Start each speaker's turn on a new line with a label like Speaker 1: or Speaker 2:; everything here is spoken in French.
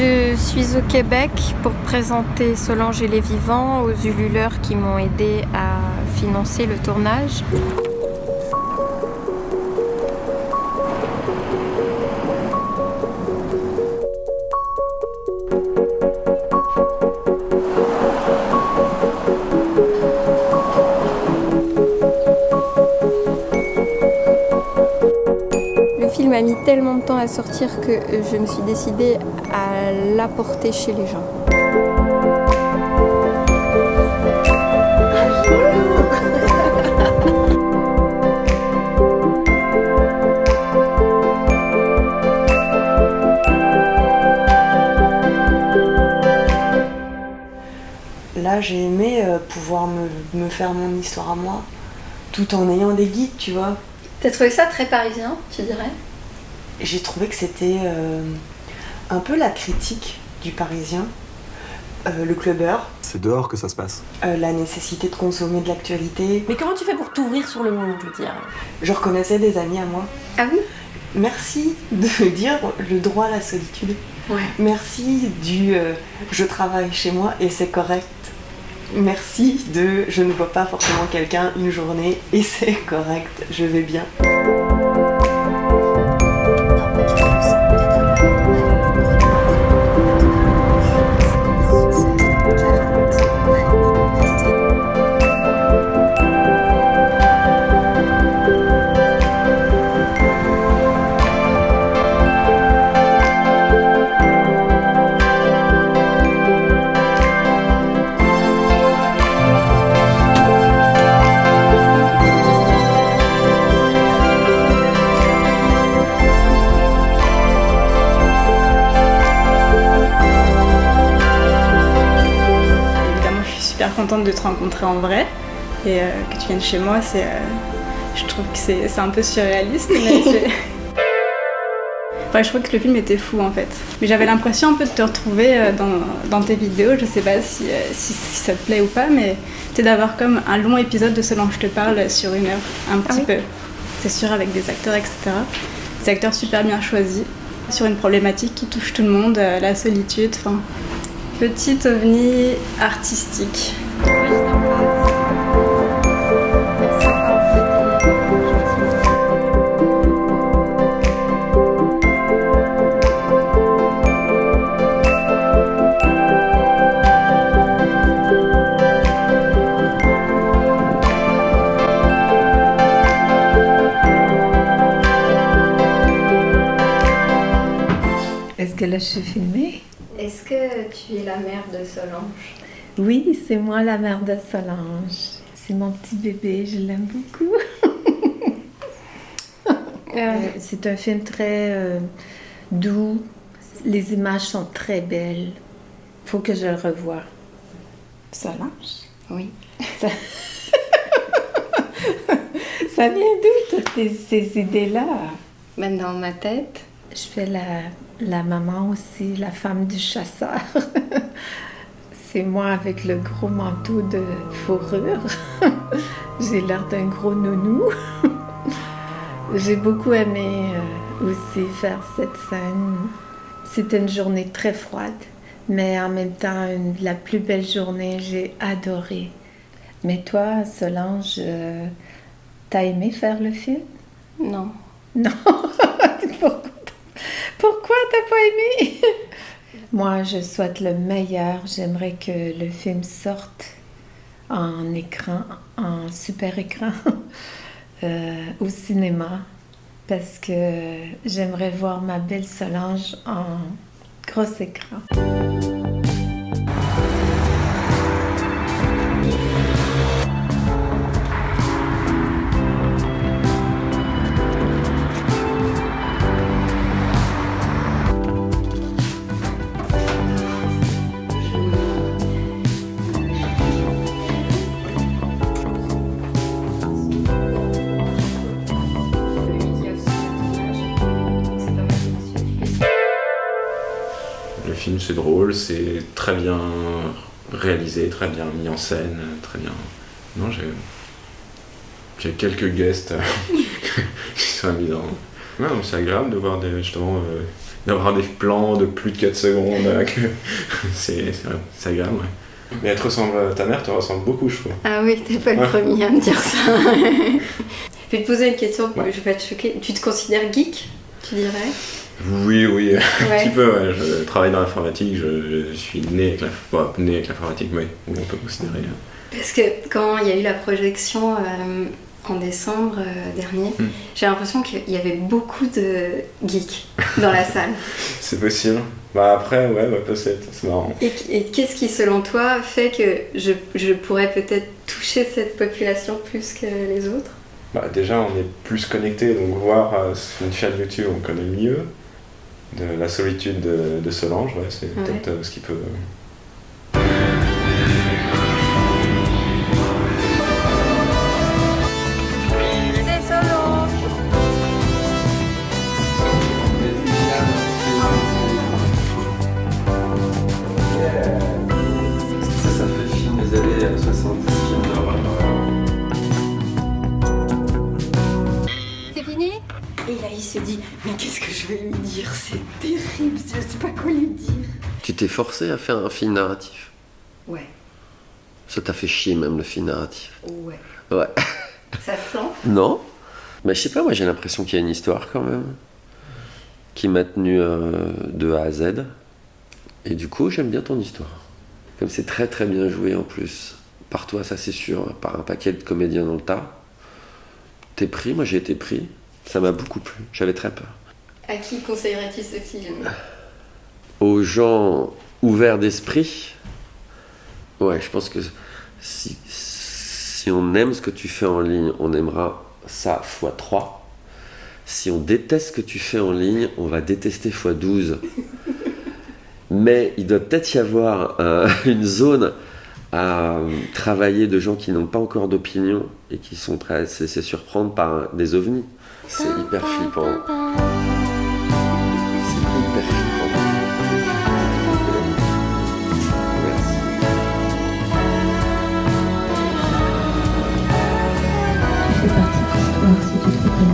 Speaker 1: Je suis au Québec pour présenter Solange et les Vivants aux Ululeurs qui m'ont aidé à financer le tournage. Le film a mis tellement de temps à sortir que je me suis décidée à l'apporter chez les gens.
Speaker 2: Là, j'ai aimé pouvoir me faire mon histoire à moi, tout en ayant des guides, tu vois.
Speaker 1: T'as trouvé ça très parisien, tu dirais?
Speaker 2: J'ai trouvé que c'était un peu la critique du Parisien, le clubbeur.
Speaker 3: C'est dehors que ça se passe.
Speaker 2: La nécessité de consommer de l'actualité.
Speaker 4: Mais comment tu fais pour t'ouvrir sur le monde, je veux dire?
Speaker 2: Je reconnaissais des amis à moi.
Speaker 1: Ah oui?
Speaker 2: Merci de me dire le droit à la solitude.
Speaker 1: Ouais.
Speaker 2: Merci du je travaille chez moi et c'est correct. Merci de je ne vois pas forcément quelqu'un une journée et c'est correct, je vais bien.
Speaker 5: Super contente de te rencontrer en vrai et que tu viennes chez moi, je trouve que c'est un peu surréaliste, mais enfin, je trouve que le film était fou en fait. Mais j'avais l'impression un peu de te retrouver dans tes vidéos, je sais pas si ça te plaît ou pas, mais c'est d'avoir comme un long épisode de Solange te parle sur 1 heure, un petit peu. C'est sûr, avec des acteurs, etc. Des acteurs super bien choisis, sur une problématique qui touche tout le monde, la solitude, enfin... Petit ovni artistique.
Speaker 6: Est-ce que là je suis filmée?
Speaker 1: Est-ce que tu es la mère de Solange?
Speaker 6: Oui, c'est moi la mère de Solange. C'est mon petit bébé, je l'aime beaucoup. C'est un film très doux. Les images sont très belles. Faut que je le revoie. Solange?
Speaker 1: Oui.
Speaker 6: Ça vient d'où toutes ces idées-là?
Speaker 1: Même dans ma tête.
Speaker 6: Je fais la maman aussi, la femme du chasseur. C'est moi avec le gros manteau de fourrure. J'ai l'air d'un gros nounou. J'ai beaucoup aimé aussi faire cette scène. C'était une journée très froide, mais en même temps la plus belle journée. J'ai adoré. Mais toi, Solange, t'as aimé faire le film?
Speaker 1: Non.
Speaker 6: Non. Pourquoi t'as pas aimé? Moi, je souhaite le meilleur. J'aimerais que le film sorte en écran, en super écran, au cinéma, parce que j'aimerais voir ma belle Solange en gros écran.
Speaker 7: Le film c'est drôle, c'est très bien réalisé, très bien mis en scène, très bien. Non, j'ai quelques guests qui sont amusants. Ouais, donc c'est agréable de voir justement d'avoir des plans de plus de 4 secondes. C'est agréable, ouais. Mais elle te ressemble, ta mère te ressemble beaucoup, je trouve.
Speaker 1: Ah oui, t'es pas le premier à me dire ça. Je vais te poser une question,
Speaker 7: Ouais.
Speaker 1: je vais pas te choquer. Tu te considères geek, tu dirais?
Speaker 7: Oui, un
Speaker 1: Ouais.
Speaker 7: petit peu, ouais. Je travaille dans l'informatique, je suis né avec l'informatique, mais oui, on peut considérer.
Speaker 1: Parce que quand il y a eu la projection en décembre dernier, j'ai l'impression qu'il y avait beaucoup de geeks dans la salle.
Speaker 7: C'est possible. Bah après, ouais, peut-être, c'est marrant.
Speaker 1: Et qu'est-ce qui, selon toi, fait que je pourrais peut-être toucher cette population plus que les autres?
Speaker 7: Bah déjà, on est plus connecté, donc voir une chaîne YouTube, on connaît mieux. De la solitude de Solange, ouais, c'est peut-être ce qui peut...
Speaker 1: C'est Solange.
Speaker 3: Ça fait film des années 70, film d'horreur.
Speaker 1: C'est fini?
Speaker 4: Et là, il se dit, mais qu'est-ce que je vais lui dire? C'est terrible, je sais pas quoi lui dire.
Speaker 3: Tu t'es forcé à faire un film narratif?
Speaker 1: Ouais.
Speaker 3: Ça t'a fait chier même le film narratif?
Speaker 1: Ouais.
Speaker 3: Ouais.
Speaker 1: Ça sent?
Speaker 3: Non? Mais je sais pas, moi j'ai l'impression qu'il y a une histoire quand même. Qui m'a tenu de A à Z. Et du coup, j'aime bien ton histoire. Comme c'est très très bien joué en plus. Par toi, ça c'est sûr, par un paquet de comédiens dans le tas. T'es pris, moi j'ai été pris. Ça m'a beaucoup plu, j'avais très peur.
Speaker 1: À qui conseillerais-tu ce film?
Speaker 3: Aux gens ouverts d'esprit, ouais, je pense que si on aime ce que tu fais en ligne, on aimera ça x3. Si on déteste ce que tu fais en ligne, on va détester x12. Mais il doit peut-être y avoir une zone à travailler de gens qui n'ont pas encore d'opinion et qui sont prêts à se laisser surprendre par des ovnis. C'est hyper flippant. C'est hyper flippant. Merci.
Speaker 8: Tu fais partie de l'histoire si tu te reconnais.